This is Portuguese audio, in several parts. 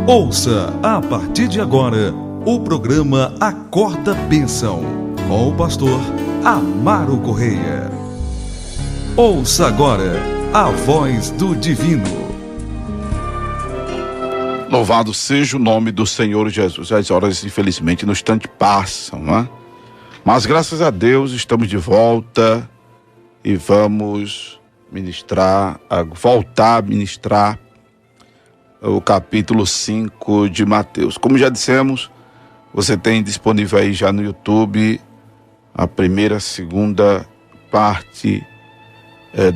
Ouça a partir de agora o programa Acorda Bênção, com o pastor Amaro Correia. Ouça agora a voz do divino. Louvado seja o nome do Senhor Jesus. As horas, infelizmente, no instante passam, não é? Mas graças a Deus estamos de volta e vamos voltar a ministrar o capítulo 5 de Mateus. Como já dissemos, você tem disponível aí já no YouTube a primeira, segunda parte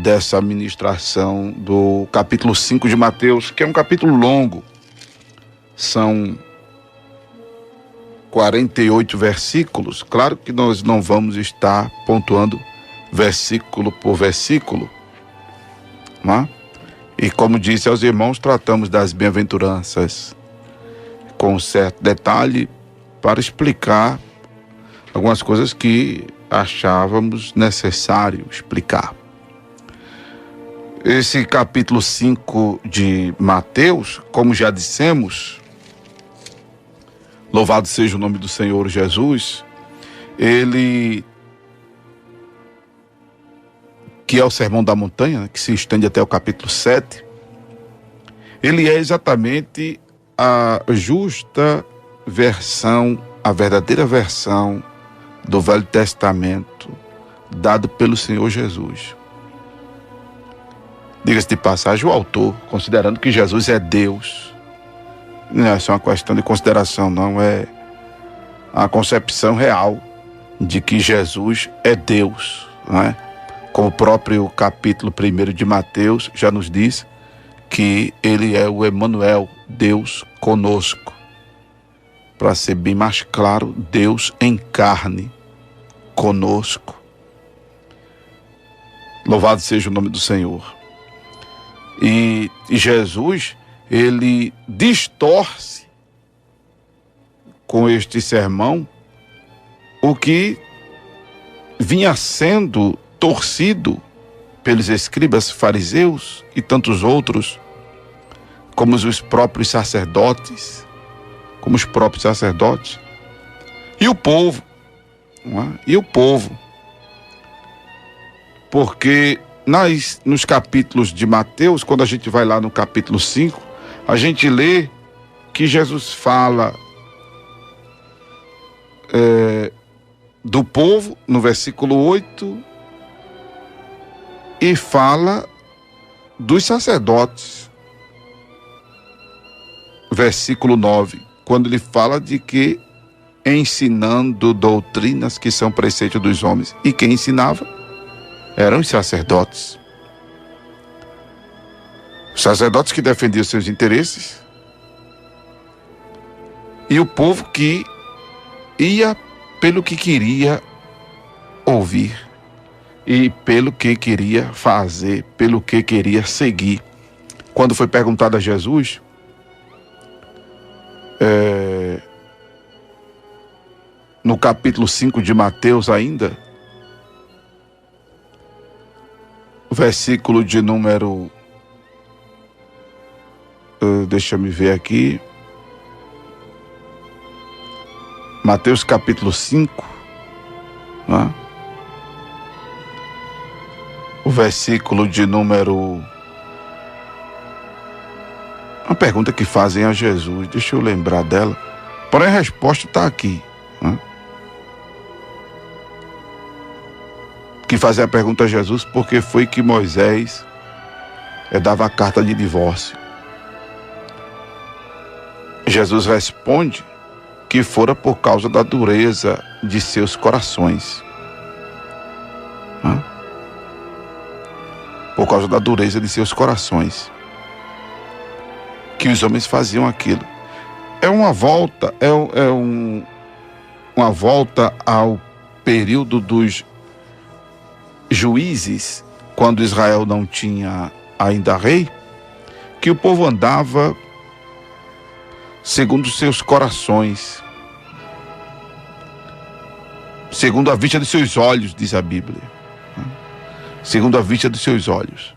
dessa ministração do capítulo 5 de Mateus, que é um capítulo longo. São 48 versículos. Claro que nós não vamos estar pontuando versículo por versículo, não é? E como disse aos irmãos, tratamos das bem-aventuranças com certo detalhe para explicar algumas coisas que achávamos necessário explicar. Esse capítulo 5 de Mateus, como já dissemos, louvado seja o nome do Senhor Jesus, ele, que é o Sermão da Montanha, que se estende até o capítulo 7, ele é exatamente a justa versão, a verdadeira versão do Velho Testamento dado pelo Senhor Jesus. Diga-se de passagem, o autor, considerando que Jesus é Deus, não é só uma questão de consideração, não, é a concepção real de que Jesus é Deus, não é? Como o próprio capítulo 1 de Mateus já nos diz que ele é o Emanuel, Deus conosco. Para ser bem mais claro, Deus em carne conosco. Louvado seja o nome do Senhor. E Jesus, ele distorce com este sermão o que vinha sendo torcido pelos escribas, fariseus e tantos outros, como os próprios sacerdotes, e o povo, não é? E o povo, porque nos capítulos de Mateus, quando a gente vai lá no capítulo 5, a gente lê que Jesus fala do povo, no versículo 8, e fala dos sacerdotes, versículo 9, quando ele fala de que ensinando doutrinas que são preceitos dos homens. E quem ensinava eram os sacerdotes. Os sacerdotes que defendiam seus interesses e o povo que ia pelo que queria ouvir e pelo que queria fazer, pelo que queria seguir. Quando foi perguntado a Jesus, no capítulo 5 de Mateus ainda, o versículo de número, deixa eu me ver aqui, Mateus capítulo 5, né? O versículo de número, uma pergunta que fazem a Jesus, deixa eu lembrar dela, porém a resposta está aqui, né? Que fazem a pergunta a Jesus, porque foi que Moisés dava a carta de divórcio. Jesus responde que fora por causa da dureza de seus corações. Por causa da dureza de seus corações, que os homens faziam aquilo. É uma volta, uma volta ao período dos juízes, quando Israel não tinha ainda rei, que o povo andava segundo seus corações, segundo a vista de seus olhos, diz a Bíblia. Segundo a vista dos seus olhos.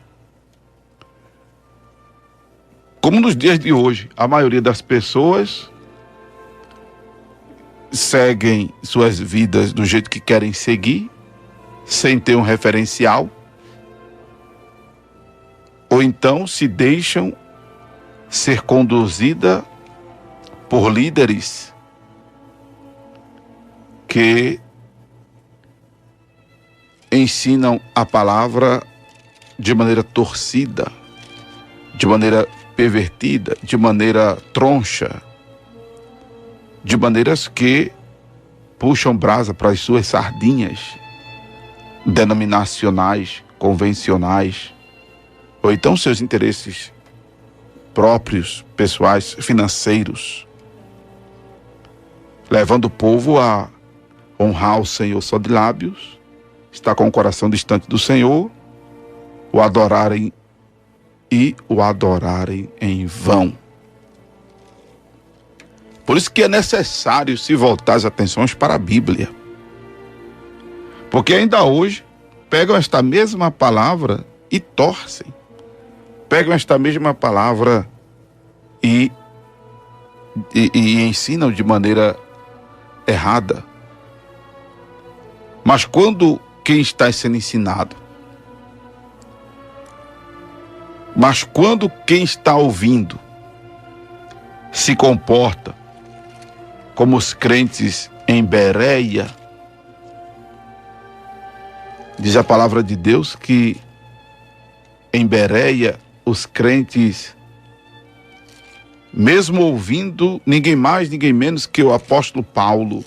Como nos dias de hoje, a maioria das pessoas seguem suas vidas do jeito que querem seguir, sem ter um referencial, ou então se deixam ser conduzida por líderes que ensinam a palavra de maneira torcida, de maneira pervertida, de maneira troncha, de maneiras que puxam brasa para as suas sardinhas denominacionais, convencionais, ou então seus interesses próprios, pessoais, financeiros, levando o povo a honrar o Senhor só de lábios, estar com o coração distante do Senhor, o adorarem em vão. Por isso que é necessário se voltar as atenções para a Bíblia. Porque ainda hoje pegam esta mesma palavra e torcem. Pegam esta mesma palavra e ensinam de maneira errada. Mas quando quem está sendo ensinado, mas quando quem está ouvindo se comporta como os crentes em Bereia, diz a palavra de Deus que em Bereia os crentes, mesmo ouvindo ninguém mais, ninguém menos que o apóstolo Paulo,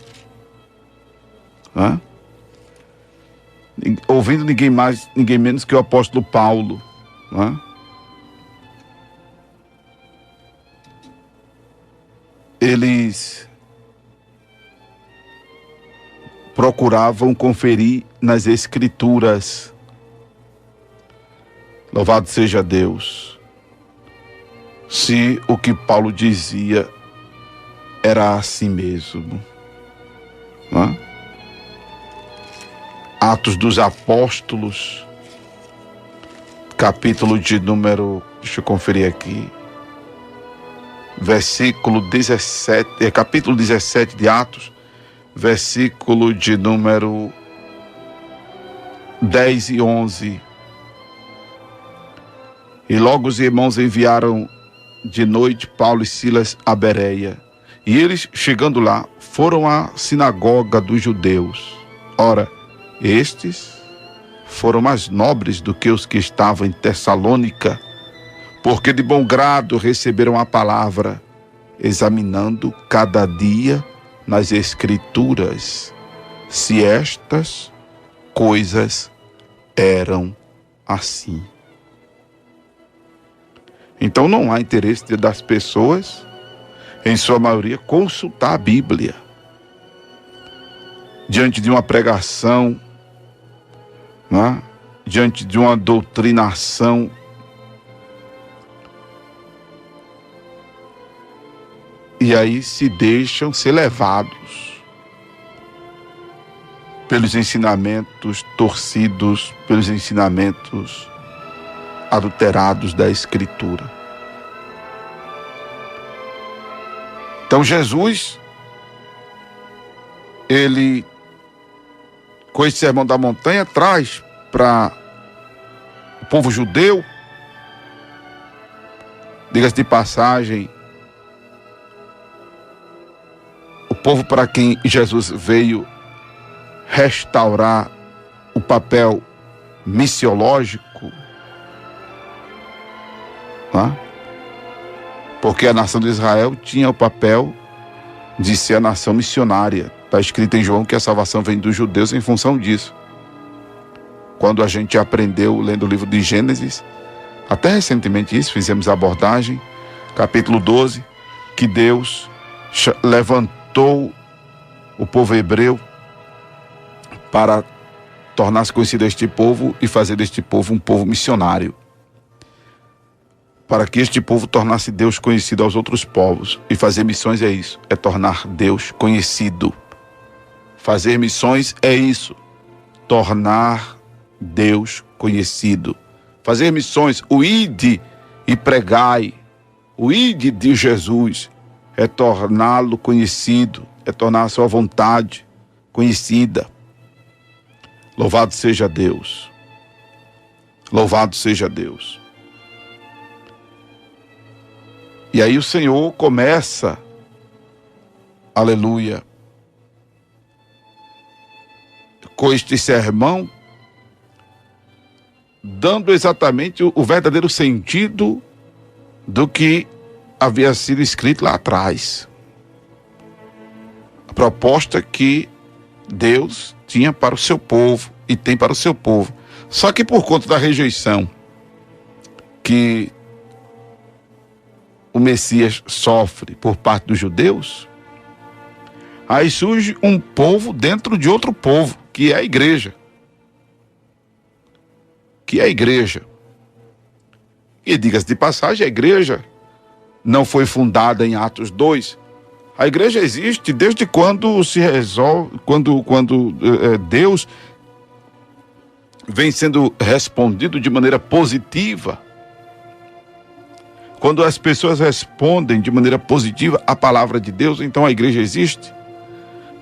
ouvindo ninguém mais, ninguém menos que o apóstolo Paulo, eles procuravam conferir nas Escrituras. Louvado seja Deus, se o que Paulo dizia era assim mesmo. Atos dos Apóstolos, capítulo de número, deixa eu conferir aqui, versículo 17, capítulo 17 de Atos, versículo de número 10 e 11. E logo os irmãos enviaram de noite Paulo e Silas a Bereia. E eles, chegando lá, foram à sinagoga dos judeus. Ora, estes foram mais nobres do que os que estavam em Tessalônica, porque de bom grado receberam a palavra, examinando cada dia nas Escrituras, se estas coisas eram assim. Então não há interesse das pessoas, em sua maioria, consultar a Bíblia. Diante de uma pregação, diante de uma doutrinação, e aí se deixam ser levados pelos ensinamentos torcidos, pelos ensinamentos adulterados da Escritura. Então Jesus, ele, com esse sermão da montanha, traz para o povo judeu, diga-se de passagem, o povo para quem Jesus veio restaurar o papel missiológico, porque a nação de Israel tinha o papel de ser a nação missionária. Está escrito em João que a salvação vem dos judeus em função disso. Quando a gente aprendeu lendo o livro de Gênesis, até recentemente isso, fizemos a abordagem, capítulo 12, que Deus levantou o povo hebreu para tornar-se conhecido este povo e fazer deste povo um povo missionário. Para que este povo tornasse Deus conhecido aos outros povos. E fazer missões é isso, é tornar Deus conhecido. Fazer missões é isso, tornar Deus conhecido. Fazer missões, o ide e pregai, O ide de Jesus é torná-lo conhecido, é tornar a sua vontade conhecida. Louvado seja Deus. Louvado seja Deus. E aí o Senhor começa, aleluia, com este sermão, dando exatamente o verdadeiro sentido do que havia sido escrito lá atrás. A proposta que Deus tinha para o seu povo e tem para o seu povo. Só que por conta da rejeição que o Messias sofre por parte dos judeus, aí surge um povo dentro de outro povo, que é a igreja. Que é a igreja. E diga-se de passagem, a igreja não foi fundada em Atos 2. A igreja existe desde quando se resolve, quando Deus vem sendo respondido de maneira positiva. Quando as pessoas respondem de maneira positiva à palavra de Deus, então a igreja existe.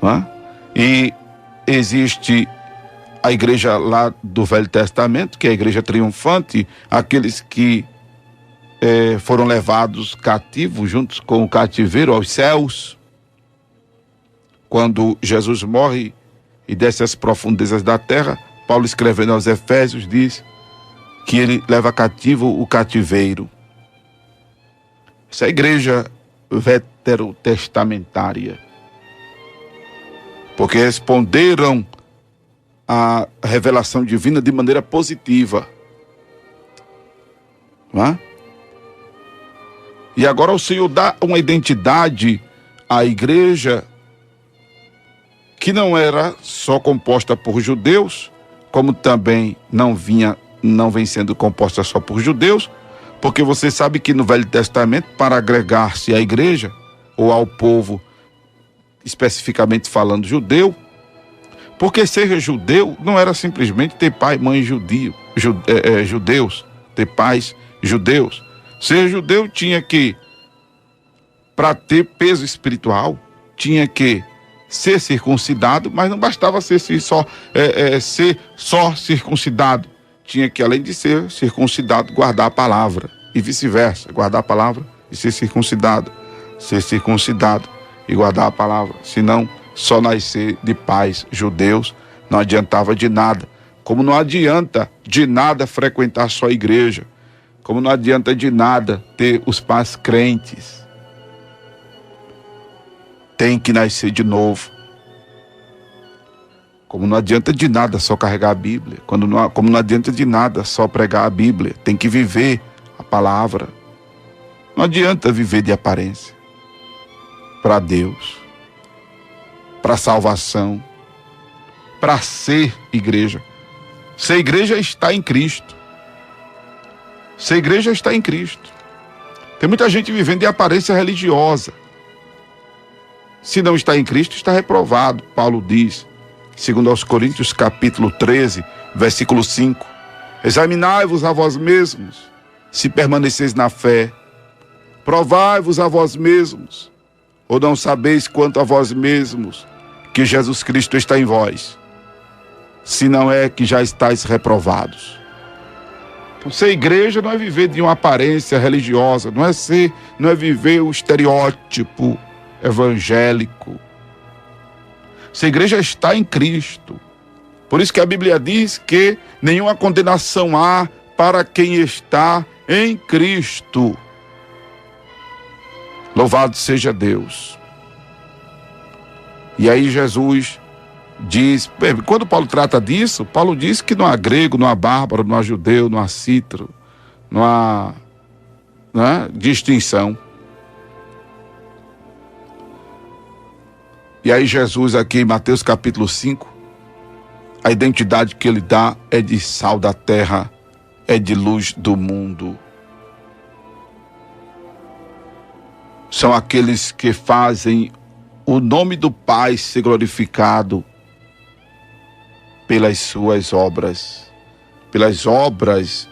Não é? E existe a igreja lá do Velho Testamento, que é a igreja triunfante, aqueles que foram levados cativos juntos com o cativeiro aos céus. Quando Jesus morre e desce às profundezas da terra, Paulo, escrevendo aos Efésios, diz que ele leva cativo o cativeiro. Essa é a igreja veterotestamentária. Porque responderam à revelação divina de maneira positiva. Não é? E agora o Senhor dá uma identidade à igreja que não era só composta por judeus, como também não vem sendo composta só por judeus, porque você sabe que no Velho Testamento, para agregar-se à igreja, ou ao povo, especificamente falando judeu, porque ser judeu não era simplesmente ter pai e mãe judeus, ter pais judeus. Ser judeu tinha que, para ter peso espiritual, tinha que ser circuncidado, mas não bastava ser só circuncidado. Tinha que, além de ser circuncidado, guardar a palavra. E vice-versa, guardar a palavra e ser circuncidado. Ser circuncidado e guardar a palavra. Senão, só nascer de pais judeus não adiantava de nada. Como não adianta de nada frequentar só a igreja. Como não adianta de nada ter os pais crentes. Tem que nascer de novo. Como não adianta de nada só carregar a Bíblia. Como não adianta de nada só pregar a Bíblia. Tem que viver a palavra. Não adianta viver de aparência. Para Deus. Para salvação. Para ser igreja. Ser igreja está em Cristo. Ser igreja está em Cristo. Tem muita gente vivendo de aparência religiosa. Se não está em Cristo, está reprovado. Paulo diz, segundo aos Coríntios, capítulo 13, versículo 5. Examinai-vos a vós mesmos, se permaneceis na fé. Provai-vos a vós mesmos, ou não sabeis quanto a vós mesmos, que Jesus Cristo está em vós, se não é que já estáis reprovados. Então, ser igreja não é viver de uma aparência religiosa, não é viver o estereótipo evangélico. Ser igreja está em Cristo. Por isso que a Bíblia diz que nenhuma condenação há para quem está em Cristo. Louvado seja Deus. E aí Jesus diz, quando Paulo trata disso, Paulo diz que não há grego, não há bárbaro, não há judeu, não há cítaro, não há distinção. E aí Jesus aqui em Mateus capítulo 5, a identidade que ele dá é de sal da terra, é de luz do mundo. São aqueles que fazem o nome do Pai ser glorificado pelas suas obras, pelas obras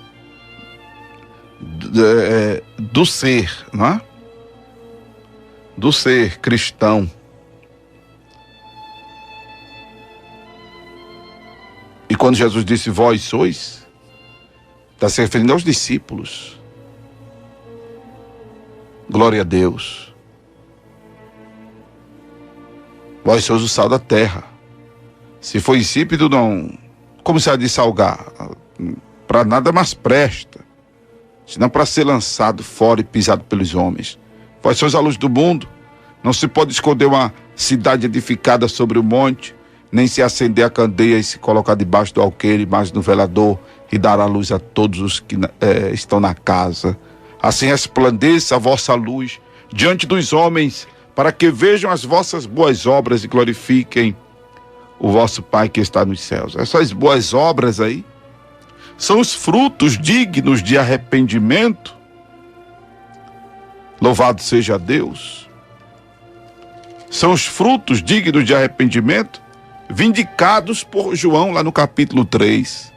do ser, não é? Do ser cristão. E quando Jesus disse vós sois, está se referindo aos discípulos. Glória a Deus. Vós sois o sal da terra. Se for insípido, não... Como se há de salgar? Para nada mais presta, senão para ser lançado fora e pisado pelos homens. Vós sois a luz do mundo. Não se pode esconder uma cidade edificada sobre o monte, nem se acender a candeia e se colocar debaixo do alqueire, mas no velador, e dar a luz a todos os que estão na casa. Assim resplandeça a vossa luz diante dos homens, para que vejam as vossas boas obras e glorifiquem o vosso Pai que está nos céus. Essas boas obras aí são os frutos dignos de arrependimento. Louvado seja Deus. São os frutos dignos de arrependimento vindicados por João lá no capítulo 3,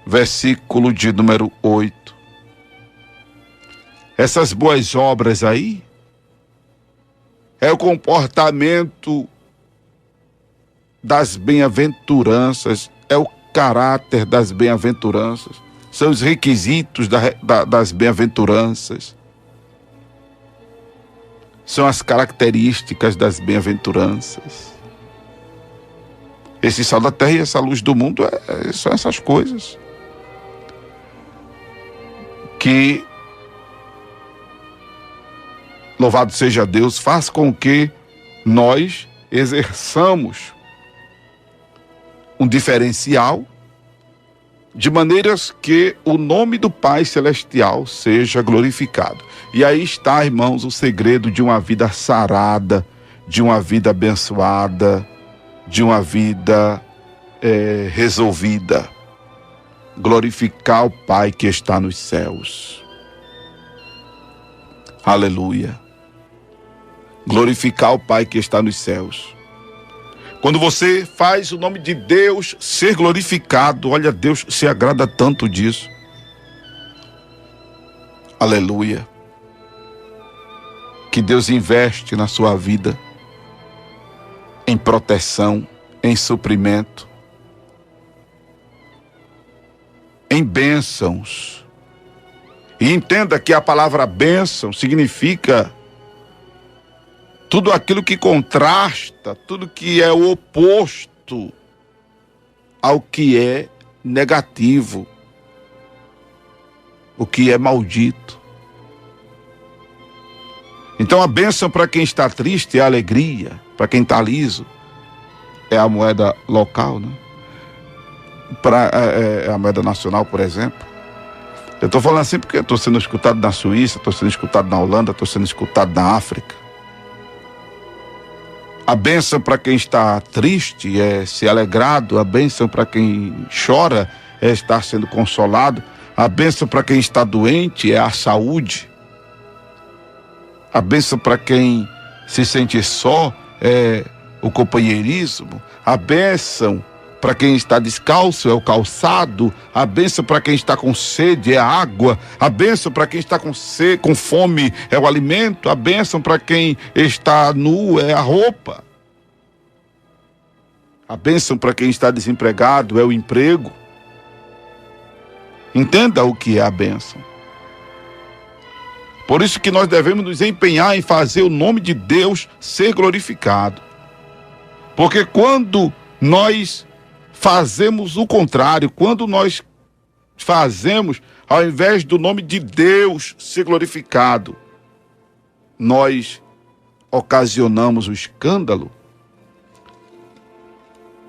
versículo de número 8. Essas boas obras aí é o comportamento das bem-aventuranças, é o caráter das bem-aventuranças, são os requisitos das bem-aventuranças, são as características das bem-aventuranças. Esse sal da terra e essa luz do mundo são essas coisas que, louvado seja Deus, faz com que nós exerçamos um diferencial, de maneiras que o nome do Pai Celestial seja glorificado. E aí está, irmãos, o segredo de uma vida sarada, de uma vida abençoada, de uma vida resolvida. Glorificar o Pai que está nos céus. Aleluia. Glorificar o Pai que está nos céus. Quando você faz o nome de Deus ser glorificado, olha, Deus se agrada tanto disso. Aleluia. Que Deus investe na sua vida em proteção, em suprimento, em bênçãos. E entenda que a palavra bênção significa tudo aquilo que contrasta, tudo que é o oposto ao que é negativo, o que é maldito. Então a bênção para quem está triste é a alegria, para quem está liso é a moeda local, né? É a moeda nacional, por exemplo. Eu estou falando assim porque estou sendo escutado na Suíça, estou sendo escutado na Holanda, estou sendo escutado na África. A bênção para quem está triste é ser alegrado. A bênção para quem chora é estar sendo consolado. A bênção para quem está doente é a saúde. A bênção para quem se sente só é o companheirismo. A bênção para quem está descalço é o calçado. A bênção para quem está com sede é a água. A bênção para quem está com fome é o alimento. A bênção para quem está nu é a roupa. A bênção para quem está desempregado é o emprego. Entenda o que é a bênção. Por isso que nós devemos nos empenhar em fazer o nome de Deus ser glorificado. Porque quando nós fazemos o contrário, quando nós fazemos, ao invés do nome de Deus ser glorificado, nós ocasionamos o escândalo.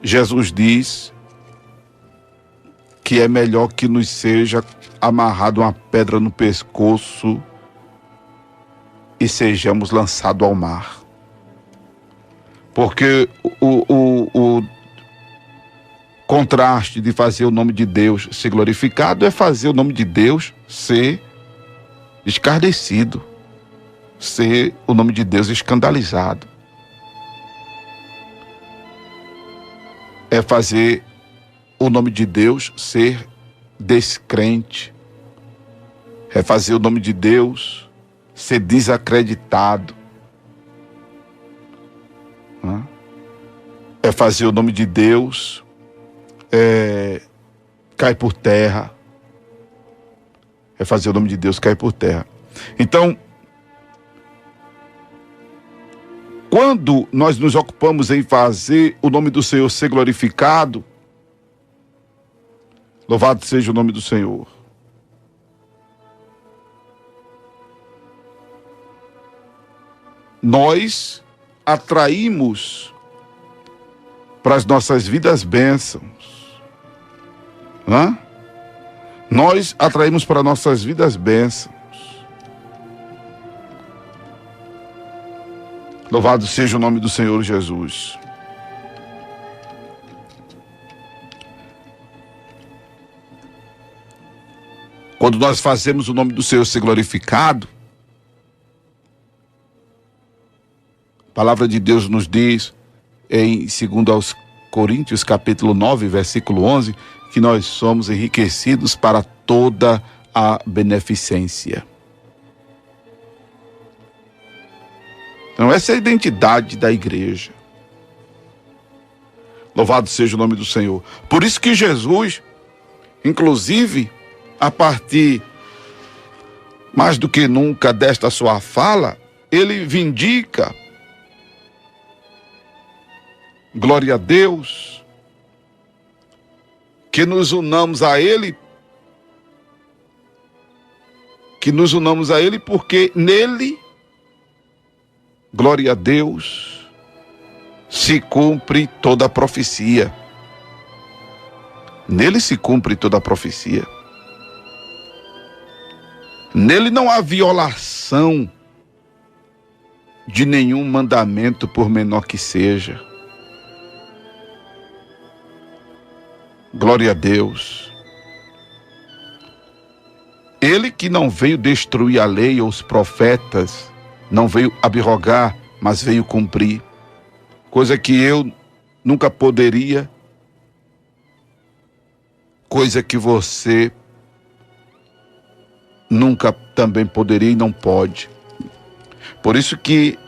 Jesus diz que é melhor que nos seja amarrado uma pedra no pescoço e sejamos lançados ao mar. Porque o contraste de fazer o nome de Deus ser glorificado é fazer o nome de Deus ser escarnecido, ser o nome de Deus escandalizado. É fazer o nome de Deus ser descrente. é fazer o nome de Deus ser desacreditado. É fazer o nome de Deus cair por terra. É fazer o nome de Deus cair por terra. Então, quando nós nos ocupamos em fazer o nome do Senhor ser glorificado, louvado seja o nome do Senhor. Nós atraímos para as nossas vidas bênçãos. Nós atraímos para nossas vidas bênçãos. Louvado seja o nome do Senhor Jesus. Quando nós fazemos o nome do Senhor ser glorificado, a palavra de Deus nos diz em 2 aos Coríntios, capítulo 9, versículo 11, que nós somos enriquecidos para toda a beneficência. Então, essa é a identidade da igreja. Louvado seja o nome do Senhor. Por isso que Jesus, inclusive, a partir mais do que nunca desta sua fala, ele vindica, glória a Deus, que nos unamos a Ele, porque nele, glória a Deus, se cumpre toda a profecia. Nele se cumpre toda a profecia. Nele não há violação de nenhum mandamento, por menor que seja. Glória a Deus. Ele que não veio destruir a lei ou os profetas, não veio abrogar, mas veio cumprir. Coisa que eu nunca poderia, coisa que você nunca também poderia e não pode. Por isso que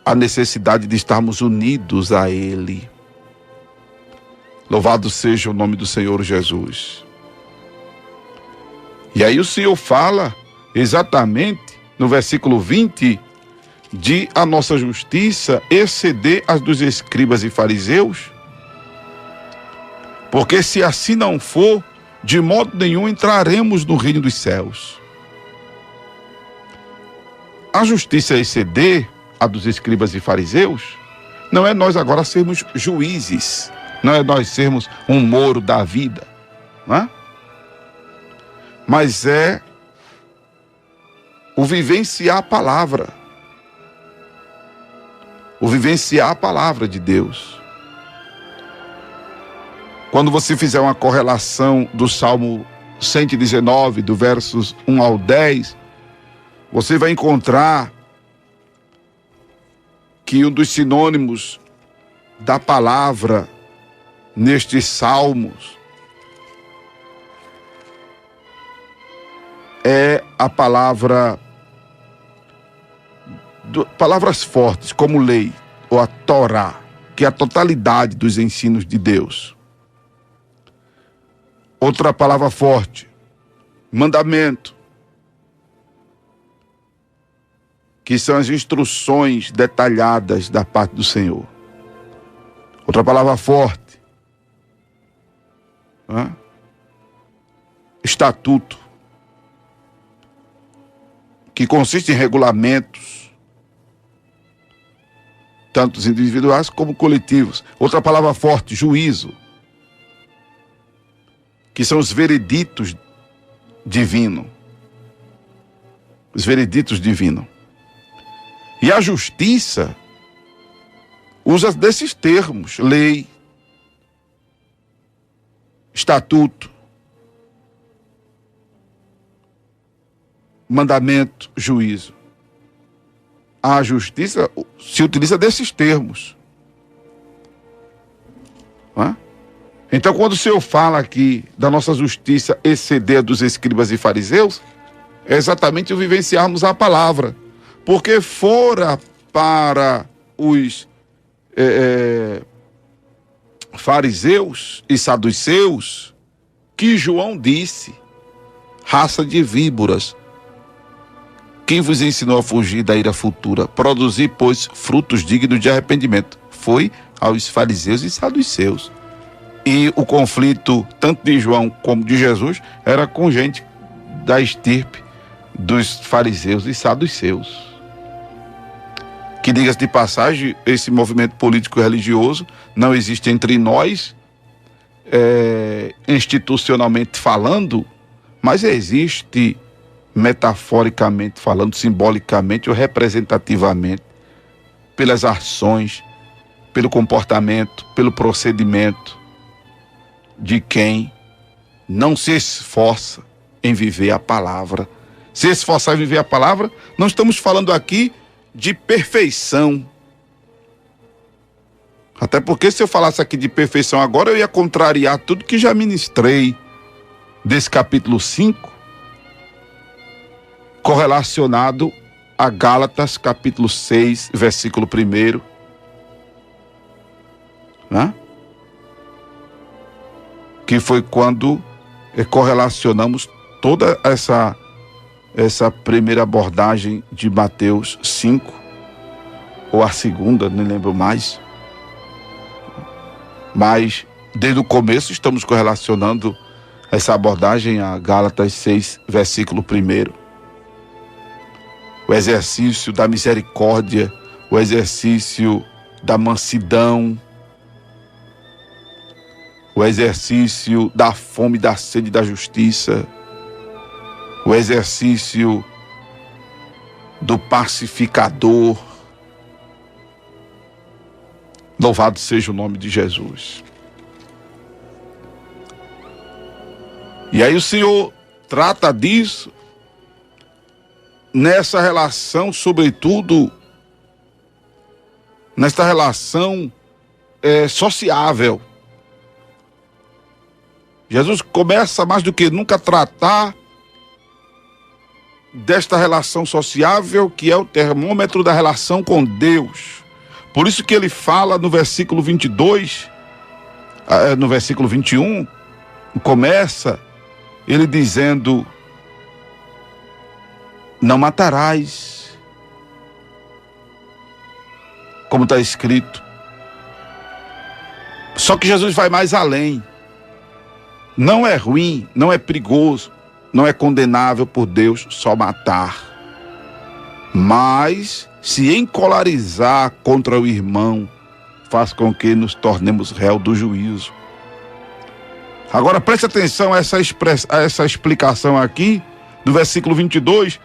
a necessidade de estarmos unidos a Ele. Louvado seja o nome do Senhor Jesus. E aí o Senhor fala exatamente no versículo 20 de a nossa justiça exceder as dos escribas e fariseus. Porque se assim não for, de modo nenhum entraremos no reino dos céus. A justiça exceder a dos escribas e fariseus não é nós agora sermos juízes, não é nós sermos um Moro da vida, não é? Mas é o vivenciar a palavra. O vivenciar a palavra de Deus. Quando você fizer uma correlação do Salmo 119, do versos 1 ao 10, você vai encontrar que um dos sinônimos da palavra nestes salmos é a palavra, palavras fortes, como lei, ou a Torá, que é a totalidade dos ensinos de Deus. Outra palavra forte, mandamento, que são as instruções detalhadas da parte do Senhor. Outra palavra forte, estatuto, que consiste em regulamentos, tanto individuais como coletivos. Outra palavra forte, juízo, que são os vereditos divinos. Os vereditos divinos. E a justiça usa desses termos: lei, estatuto, mandamento, juízo. A justiça se utiliza desses termos. Então, quando o Senhor fala aqui da nossa justiça exceder a dos escribas e fariseus, é exatamente o vivenciarmos a palavra. Porque fora para os fariseus e saduceus que João disse: raça de víboras, quem vos ensinou a fugir da ira futura? Produzir, pois, frutos dignos de arrependimento. Foi aos fariseus e saduceus. E o conflito, tanto de João como de Jesus, era com gente da estirpe dos fariseus e saduceus. Que, diga-se de passagem, esse movimento político e religioso não existe entre nós, institucionalmente falando, mas existe metaforicamente falando, simbolicamente ou representativamente, pelas ações, pelo comportamento, pelo procedimento de quem não se esforça em viver a palavra. Se esforçar em viver a palavra, não estamos falando aqui de perfeição. Até porque se eu falasse aqui de perfeição agora, eu ia contrariar tudo que já ministrei desse capítulo 5, correlacionado a Gálatas, capítulo 6, versículo 1. Né? Que foi quando correlacionamos toda essa primeira abordagem de Mateus 5, ou a segunda, nem lembro mais. Mas, desde o começo, estamos correlacionando essa abordagem a Gálatas 6, versículo 1. O exercício da misericórdia, o exercício da mansidão, o exercício da fome, da sede, da justiça, o exercício do pacificador. Louvado seja o nome de Jesus. E aí o Senhor trata disso nessa relação, sobretudo, nesta relação sociável. Jesus começa mais do que nunca a tratar desta relação sociável, que é o termômetro da relação com Deus. Por isso que ele fala no versículo 22, no versículo 21, começa ele dizendo: não matarás, como está escrito. Só que Jesus vai mais além. Não é ruim, não é perigoso, não é condenável por Deus só matar. Mas se encolarizar contra o irmão faz com que nos tornemos réu do juízo. Agora preste atenção a essa explicação aqui, do versículo 22,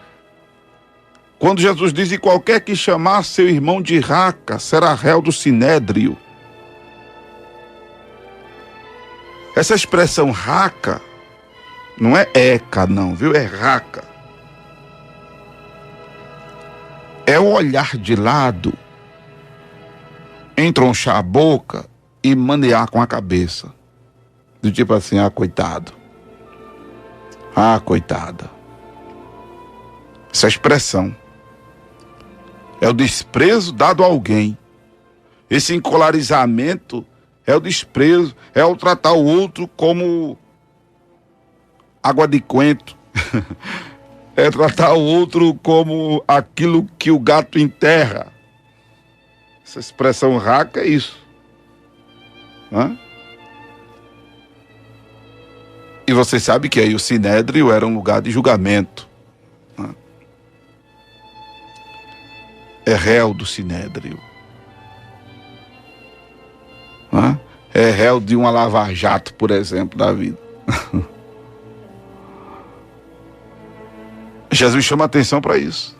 quando Jesus diz: e qualquer que chamar seu irmão de raca será réu do sinédrio. Essa expressão raca não é eca não, viu? É raca. É o olhar de lado, entronchar a boca e manear com a cabeça. Do tipo assim: ah, coitado. Ah, coitada. Essa expressão é o desprezo dado a alguém. Esse encolarizamento é o desprezo, é o tratar o outro como água de coentro. É tratar o outro como aquilo que o gato enterra. Essa expressão raca é isso. Hã? E você sabe que aí o sinédrio era um lugar de julgamento. Hã? É réu do sinédrio. Hã? É réu de uma lava-jato, por exemplo, da vida. Jesus chama atenção para isso.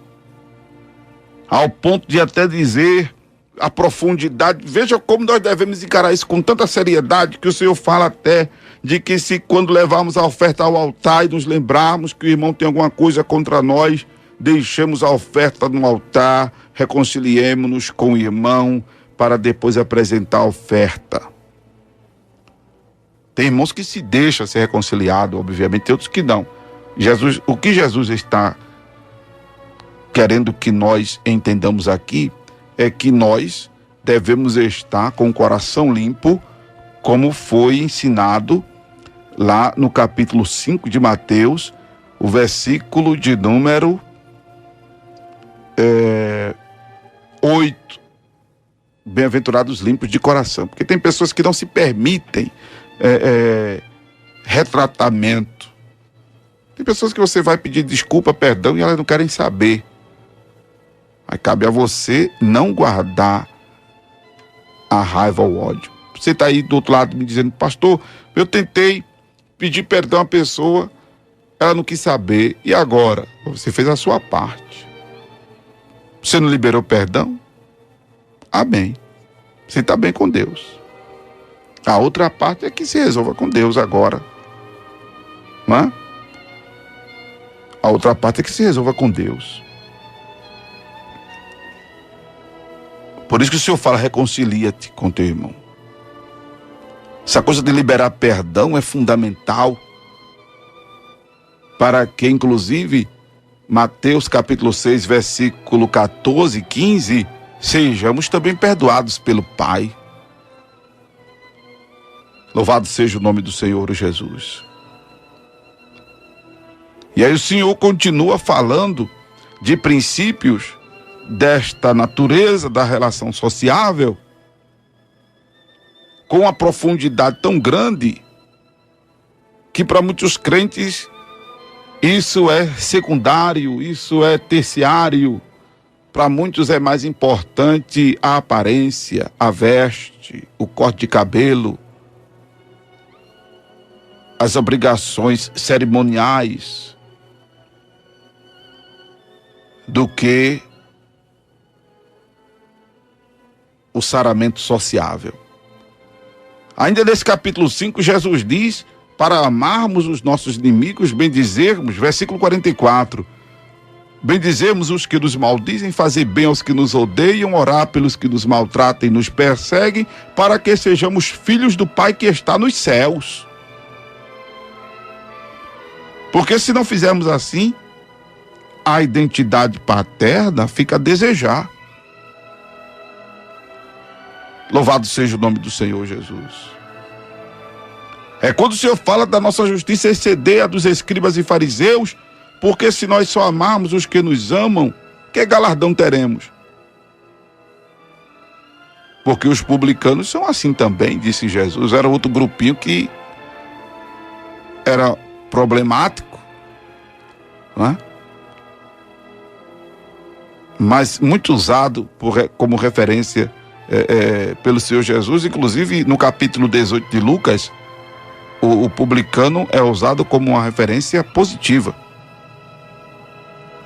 Ao ponto de até dizer a profundidade. Veja como nós devemos encarar isso com tanta seriedade, que o Senhor fala até de que se quando levarmos a oferta ao altar e nos lembrarmos que o irmão tem alguma coisa contra nós, deixemos a oferta no altar, reconciliemos-nos com o irmão para depois apresentar a oferta. Tem irmãos que se deixam ser reconciliado, obviamente, tem outros que não. O que Jesus está querendo que nós entendamos aqui é que nós devemos estar com o coração limpo, como foi ensinado lá no capítulo 5 de Mateus, o versículo de número 8. Bem-aventurados limpos de coração. Porque tem pessoas que não se permitem retratamento. Tem pessoas que você vai pedir desculpa, perdão, e elas não querem saber. Aí cabe a você não guardar a raiva ou o ódio. Você está aí do outro lado me dizendo, pastor, eu tentei pedir perdão à pessoa, ela não quis saber, e agora? Você fez a sua parte. Você não liberou perdão? Amém. Você está bem com Deus. A outra parte é que se resolva com Deus agora. Não é? A outra parte é que se resolva com Deus. Por isso que o Senhor fala, reconcilia-te com teu irmão. Essa coisa de liberar perdão é fundamental para que, inclusive, Mateus capítulo 6, versículo 14 e 15, sejamos também perdoados pelo Pai. Louvado seja o nome do Senhor Jesus. E aí o Senhor continua falando de princípios desta natureza da relação sociável, com uma profundidade tão grande, que para muitos crentes isso é secundário, isso é terciário. Para muitos é mais importante a aparência, a veste, o corte de cabelo, as obrigações cerimoniais, do que o saramento sociável. Ainda nesse capítulo 5, Jesus diz para amarmos os nossos inimigos, bendizermos, versículo 44, bendizermos os que nos maldizem, fazer bem aos que nos odeiam, orar pelos que nos maltratam e nos perseguem, para que sejamos filhos do Pai que está nos céus. Porque se não fizermos assim, a identidade paterna fica a desejar. Louvado seja o nome do Senhor Jesus. É quando o Senhor fala da nossa justiça exceder a dos escribas e fariseus, porque se nós só amarmos os que nos amam, que galardão teremos? Porque os publicanos são assim também, disse Jesus. Era outro grupinho que era problemático, não é? Mas muito usado como referência pelo Senhor Jesus. Inclusive no capítulo 18 de Lucas, o publicano é usado como uma referência positiva,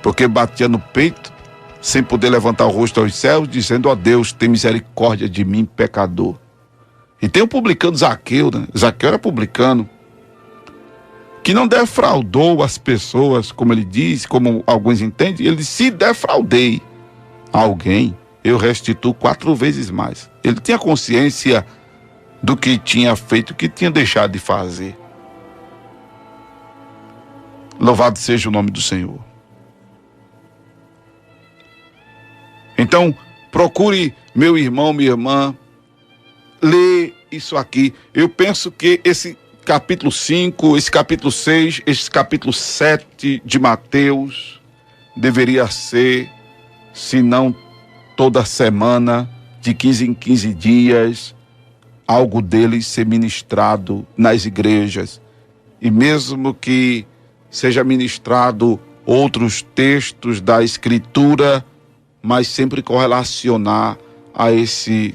porque batia no peito sem poder levantar o rosto aos céus, dizendo: ó Deus, tem misericórdia de mim, pecador. E tem o publicano Zaqueu, né? Zaqueu era publicano, que não defraudou as pessoas, como ele diz, como alguns entendem. Ele disse: se defraudei alguém, eu restituo 4 vezes mais. Ele tinha consciência do que tinha feito, o que tinha deixado de fazer. Louvado seja o nome do Senhor. Então, procure, meu irmão, minha irmã, ler isso aqui. Eu penso que esse capítulo 5, esse capítulo 6, esse capítulo 7 de Mateus deveria ser, se não toda semana, de 15 em 15 dias, algo deles ser ministrado nas igrejas. E mesmo que seja ministrado outros textos da Escritura, mas sempre correlacionar a esse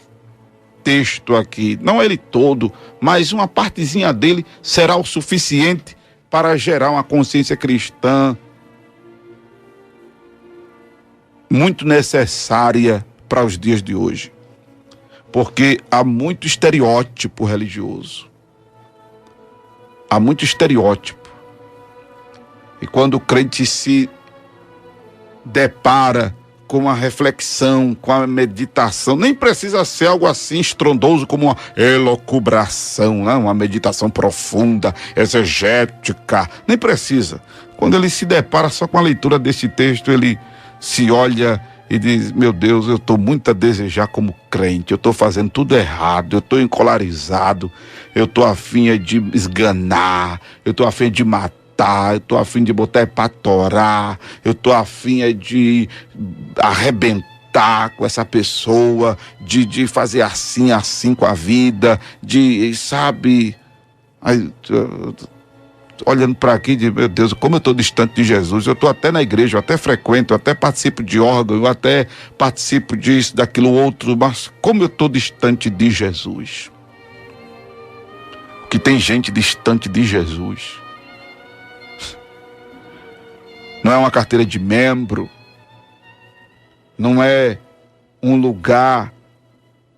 texto aqui. Não ele todo, mas uma partezinha dele será o suficiente para gerar uma consciência cristã muito necessária para os dias de hoje. Porque há muito estereótipo religioso. Há muito estereótipo. E quando o crente se depara com a reflexão, com a meditação. Nem precisa ser algo assim estrondoso como uma elucubração, né? Uma meditação profunda, exegética. Nem precisa. Quando ele se depara só com a leitura desse texto, ele se olha e diz: meu Deus, eu estou muito a desejar como crente, eu estou fazendo tudo errado, eu estou encolarizado, eu estou a fim de esganar, eu estou a fim de matar, eu estou a fim de botar para torar, eu estou a fim de arrebentar com essa pessoa, de fazer assim com a vida, sabe, aí, olhando para aqui, de meu Deus, como eu estou distante de Jesus. Eu estou até na igreja, eu até frequento, eu até participo de órgão, eu até participo disso, daquilo outro, mas como eu estou distante de Jesus. Que tem gente distante de Jesus. Não é uma carteira de membro, não é um lugar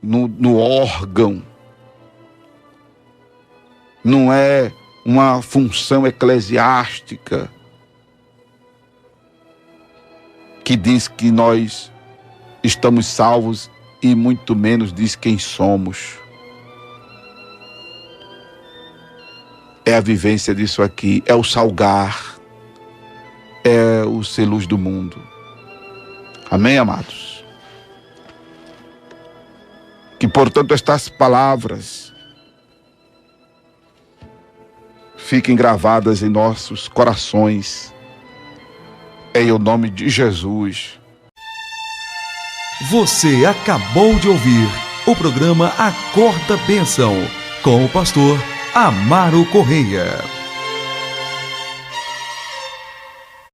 no órgão, não é uma função eclesiástica que diz que nós estamos salvos e muito menos diz quem somos. É a vivência disso aqui, é o salgar, é o ser luz do mundo. Amém, amados? Que, portanto, estas palavras fiquem gravadas em nossos corações, em o nome de Jesus. Você acabou de ouvir o programa Acorda Bênção, com o pastor Amaro Correia.